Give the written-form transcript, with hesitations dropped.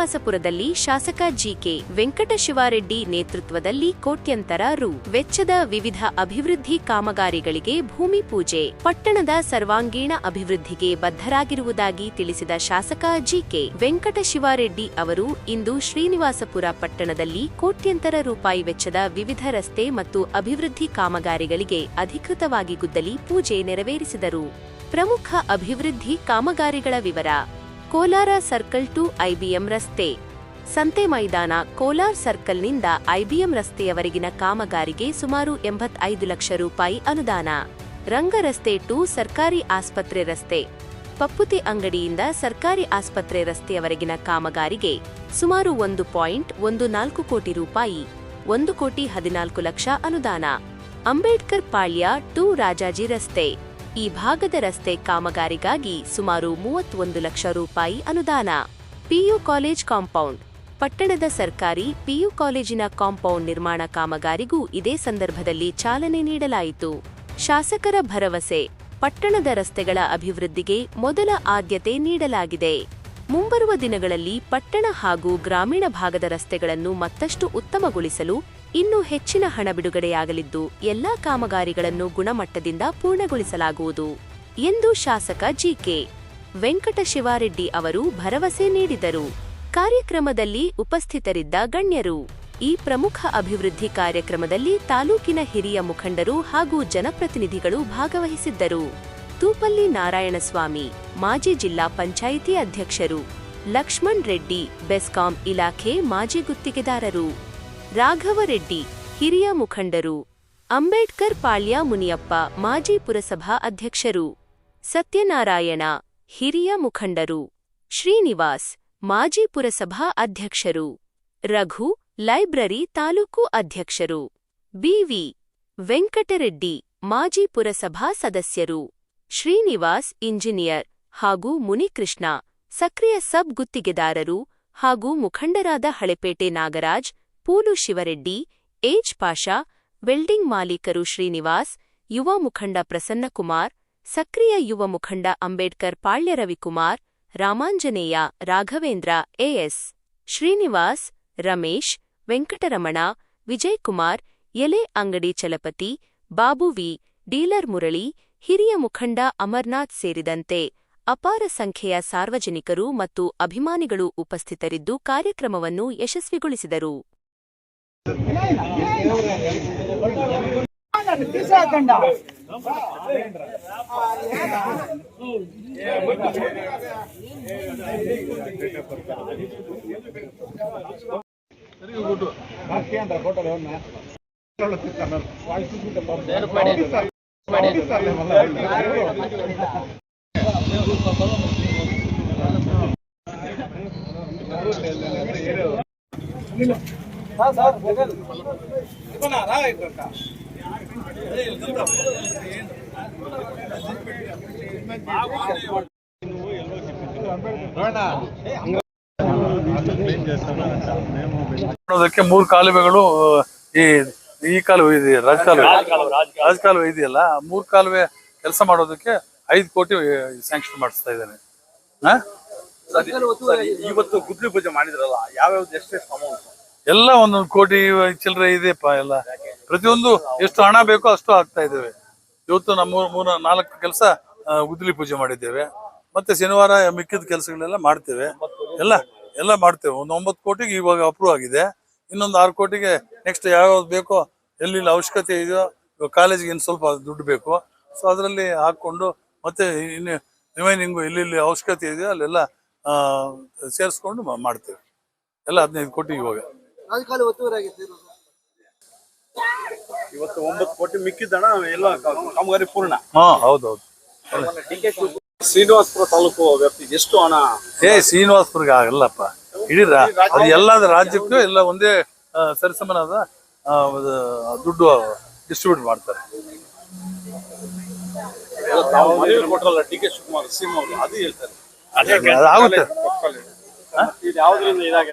ಶ್ರೀನಿವಾಸಪುರದಲ್ಲಿ ಶಾಸಕ ಜಿಕೆ ವೆಂಕಟಶಿವಾರೆಡ್ಡಿ ನೇತೃತ್ವದಲ್ಲಿ ಕೋಟ್ಯಂತರ ರು ವೆಚ್ಚದ ವಿವಿಧ ಅಭಿವೃದ್ಧಿ ಕಾಮಗಾರಿಗಳಿಗೆ ಭೂಮಿ ಪೂಜೆ. ಪಟ್ಟಣದ ಸರ್ವಾಂಗೀಣ ಅಭಿವೃದ್ಧಿಗೆ ಬದ್ಧರಾಗಿರುವುದಾಗಿ ತಿಳಿಸಿದ ಶಾಸಕ ಜಿಕೆ ವೆಂಕಟಶಿವಾರೆಡ್ಡಿ ಅವರು ಇಂದು ಶ್ರೀನಿವಾಸಪುರ ಪಟ್ಟಣದಲ್ಲಿ ಕೋಟ್ಯಂತರ ರೂಪಾಯಿ ವೆಚ್ಚದ ವಿವಿಧ ರಸ್ತೆ ಮತ್ತು ಅಭಿವೃದ್ಧಿ ಕಾಮಗಾರಿಗಳಿಗೆ ಅಧಿಕೃತವಾಗಿ ಗುದ್ದಲಿ ಪೂಜೆ ನೆರವೇರಿಸಿದರು. ಪ್ರಮುಖ ಅಭಿವೃದ್ಧಿ ಕಾಮಗಾರಿಗಳ ವಿವರ: ಕೋಲಾರ ಸರ್ಕಲ್ ಟು ಐಬಿಎಂ ರಸ್ತೆ, ಸಂತೆ ಮೈದಾನ ಕೋಲಾರ್ ಸರ್ಕಲ್ನಿಂದ ಐಬಿಎಂ ರಸ್ತೆಯವರೆಗಿನ ಕಾಮಗಾರಿಗೆ ಸುಮಾರು 85 ಲಕ್ಷ ರೂಪಾಯಿ ಅನುದಾನ. ರಂಗರಸ್ತೆ ಟು ಸರ್ಕಾರಿ ಆಸ್ಪತ್ರೆ ರಸ್ತೆ, ಪಪ್ಪುತಿ ಅಂಗಡಿಯಿಂದ ಸರ್ಕಾರಿ ಆಸ್ಪತ್ರೆ ರಸ್ತೆಯವರೆಗಿನ ಕಾಮಗಾರಿಗೆ ಸುಮಾರು 1.14 ಕೋಟಿ ರೂಪಾಯಿ, 1,14 ಲಕ್ಷ ಅನುದಾನ. ಅಂಬೇಡ್ಕರ್ ಪಾಳ್ಯ ಟು ರಾಜಾಜಿ ರಸ್ತೆ, ಈ ಭಾಗದ ರಸ್ತೆ ಕಾಮಗಾರಿಗಾಗಿ ಸುಮಾರು 31 ಲಕ್ಷ ರೂಪಾಯಿ ಅನುದಾನ. ಪಿಯು ಕಾಲೇಜ್ ಕಾಂಪೌಂಡ್, ಪಟ್ಟಣದ ಸರ್ಕಾರಿ ಪಿಯು ಕಾಲೇಜಿನ ಕಾಂಪೌಂಡ್ ನಿರ್ಮಾಣ ಕಾಮಗಾರಿಗೂ ಇದೇ ಸಂದರ್ಭದಲ್ಲಿ ಚಾಲನೆ ನೀಡಲಾಯಿತು. ಶಾಸಕರ ಭರವಸೆ: ಪಟ್ಟಣದ ರಸ್ತೆಗಳ ಅಭಿವೃದ್ಧಿಗೆ ಮೊದಲ ಆದ್ಯತೆ ನೀಡಲಾಗಿದೆ. ಮುಂಬರುವ ದಿನಗಳಲ್ಲಿ ಪಟ್ಟಣ ಹಾಗೂ ಗ್ರಾಮೀಣ ಭಾಗದ ರಸ್ತೆಗಳನ್ನು ಮತ್ತಷ್ಟು ಉತ್ತಮಗೊಳಿಸಲು ಇನ್ನೂ ಹೆಚ್ಚಿನ ಹಣ ಬಿಡುಗಡೆಯಾಗಲಿದ್ದು ಎಲ್ಲಾ ಕಾಮಗಾರಿಗಳನ್ನು ಗುಣಮಟ್ಟದಿಂದ ಪೂರ್ಣಗೊಳಿಸಲಾಗುವುದು ಎಂದು ಶಾಸಕ ಜಿಕೆ ವೆಂಕಟಶಿವಾರೆಡ್ಡಿ ಅವರು ಭರವಸೆ ನೀಡಿದರು. ಕಾರ್ಯಕ್ರಮದಲ್ಲಿ ಉಪಸ್ಥಿತರಿದ್ದ ಗಣ್ಯರು: ಈ ಪ್ರಮುಖ ಅಭಿವೃದ್ಧಿ ಕಾರ್ಯಕ್ರಮದಲ್ಲಿ ತಾಲೂಕಿನ ಹಿರಿಯ ಮುಖಂಡರು ಹಾಗೂ ಜನಪ್ರತಿನಿಧಿಗಳು ಭಾಗವಹಿಸಿದ್ದರು. ತೂಪಲ್ಲಿ ನಾರಾಯಣಸ್ವಾಮಿ, ಮಾಜಿ ಜಿಲ್ಲಾ ಪಂಚಾಯಿತಿ ಅಧ್ಯಕ್ಷರು, ಲಕ್ಷ್ಮಣ್ ರೆಡ್ಡಿ, ಬೆಸ್ಕಾಂ ಇಲಾಖೆ ಮಾಜಿ ಗುತ್ತಿಗೆದಾರರು, ರಾಘವರೆಡ್ಡಿ, ಹಿರಿಯ ಮುಖಂಡರು, ಅಂಬೇಡ್ಕರ್ ಪಾಳ್ಯ ಮುನಿಯಪ್ಪ, ಮಾಜಿ ಪುರಸಭಾ ಅಧ್ಯಕ್ಷರು, ಸತ್ಯನಾರಾಯಣ, ಹಿರಿಯ ಮುಖಂಡರು, ಶ್ರೀನಿವಾಸ್, ಮಾಜಿ ಪುರಸಭಾ ಅಧ್ಯಕ್ಷರು, ರಘು, ಲೈಬ್ರರಿ ತಾಲೂಕು ಅಧ್ಯಕ್ಷರು, ಬಿವಿ ವೆಂಕಟರೆಡ್ಡಿ, ಮಾಜಿ ಪುರಸಭಾ ಸದಸ್ಯರು, ಶ್ರೀನಿವಾಸ್ ಇಂಜಿನಿಯರ್ ಹಾಗೂ ಮುನಿಕೃಷ್ಣ, ಸಕ್ರಿಯ ಸಬ್ ಗುತ್ತಿಗೆದಾರರು ಹಾಗೂ ಮುಖಂಡರಾದ ಹಳೆಪೇಟೆ ನಾಗರಾಜ್, ಪೂಲು ಶಿವರೆಡ್ಡಿ, ಏಜ್ ಪಾಷಾ, ವೆಲ್ಡಿಂಗ್ ಮಾಲೀಕರು ಶ್ರೀನಿವಾಸ್, ಯುವ ಮುಖಂಡ ಪ್ರಸನ್ನಕುಮಾರ್, ಸಕ್ರಿಯ ಯುವ ಮುಖಂಡ ಅಂಬೇಡ್ಕರ್ ಪಾಳ್ಯ ರವಿಕುಮಾರ್, ರಾಮಾಂಜನೇಯ, ರಾಘವೇಂದ್ರ, ಎಎಸ್, ಶ್ರೀನಿವಾಸ್, ರಮೇಶ್, ವೆಂಕಟರಮಣ, ವಿಜಯಕುಮಾರ್, ಎಲೆ ಅಂಗಡಿ ಚಲಪತಿ, ಬಾಬು ವಿ, ಡೀಲರ್ ಮುರಳಿ, ಹಿರಿಯ ಮುಖಂಡ ಅಮರ್ನಾಥ್ ಸೇರಿದಂತೆ ಅಪಾರ ಸಂಖ್ಯೆಯ ಸಾರ್ವಜನಿಕರು ಮತ್ತು ಅಭಿಮಾನಿಗಳು ಉಪಸ್ಥಿತರಿದ್ದು ಕಾರ್ಯಕ್ರಮವನ್ನು ಯಶಸ್ವಿಗೊಳಿಸಿದರು. ಮೂರು ಕಾಲುವೆಗಳು ಈ ಕಾಲುವೆ ಇದೆ, ರಾಜಕಾಲುವೆ ಇದೆಯಲ್ಲ, 3 ಕಾಲುವೆ ಕೆಲಸ ಮಾಡೋದಕ್ಕೆ 5 ಕೋಟಿ ಸ್ಯಾಂಕ್ಷನ್ ಮಾಡಿಸ್ತಾ ಇದ್ದೇನೆ. ಇವತ್ತು ಗುದ್ಲಿ ಪೂಜೆ ಮಾಡಿದ್ರಲ್ಲ, ಯಾವ್ಯಾವ್ದು ಎಷ್ಟೆಷ್ಟು ಅಮೌಂಟ್? ಎಲ್ಲ 1 ಕೋಟಿ ಚಿಲ್ಲರೆ ಇದೆಯಪ್ಪ. ಎಲ್ಲ ಪ್ರತಿಯೊಂದು ಎಷ್ಟು ಹಣ ಬೇಕೋ ಅಷ್ಟು ಆಗ್ತಾ ಇದ್ದೇವೆ. ಇವತ್ತು ನಮ್ಮ 3-4 ಕೆಲಸ ಗುದ್ಲಿ ಪೂಜೆ ಮಾಡಿದ್ದೇವೆ. ಮತ್ತೆ ಶನಿವಾರ ಮಿಕ್ಕಿದ ಕೆಲಸಗಳೆಲ್ಲ ಮಾಡ್ತೇವೆ. ಎಲ್ಲ ಮಾಡ್ತೇವೆ. 9 ಕೋಟಿಗೆ ಇವಾಗ ಅಪ್ರೂವ್ ಆಗಿದೆ. ಇನ್ನೊಂದು 6 ಕೋಟಿಗೆ ನೆಕ್ಸ್ಟ್ ಯಾವ್ಯಾವ್ದು ಬೇಕೋ, ಎಲ್ಲಿ ಅವಶ್ಯಕತೆ ಇದೆಯೋ, ಕಾಲೇಜಿಗೆ ಇನ್ನು ಸ್ವಲ್ಪ ದುಡ್ಡು ಬೇಕು, ಸೊ ಅದರಲ್ಲಿ ಹಾಕೊಂಡು ಮತ್ತೆ ಇನ್ನು ರಿಮೈನಿಂಗು ಎಲ್ಲೆಲ್ಲಿ ಅವಶ್ಯಕತೆ ಇದೆಯೋ ಅಲ್ಲೆಲ್ಲ ಸೇರಿಸ್ಕೊಂಡು ಮಾಡ್ತೇವೆ. ಎಲ್ಲ 15 ಕೋಟಿ ಇವಾಗ. ಇವತ್ತು 9 ಕೋಟಿ ಮಿಕ್ಕಿದ್ದಣ ಎಲ್ಲ ಕಾಮಗಾರಿ ಪೂರ್ಣ. ಹೌದೌದು. ಶ್ರೀನಿವಾಸಪುರ ತಾಲೂಕು ವ್ಯಾಪ್ತಿಗೆ ಎಷ್ಟು ಹಣ? ಶ್ರೀನಿವಾಸಪುರಕ್ಕೆ ಆಗಲ್ಲಪ್ಪ, ಇಡೀ ಅದು ಎಲ್ಲ ರಾಜ್ಯಕ್ಕೂ ಎಲ್ಲ ಒಂದೇ ಸರಿಸಮನಾದ ದುಡ್ಡು ಡಿಸ್ಟ್ರಿಬ್ಯೂಟ್ ಮಾಡ್ತಾರೆ. ಡಿ.ಕೆ. ಶಿವಕುಮಾರ್ ಸಿಎಂ ಅವರು ಅದು ಹೇಳ್ತಾರೆ. ಆಗುತ್ತೆ. ಯಾವ್ದ್ರಿಂದ ಇದಾಗಿದೆ?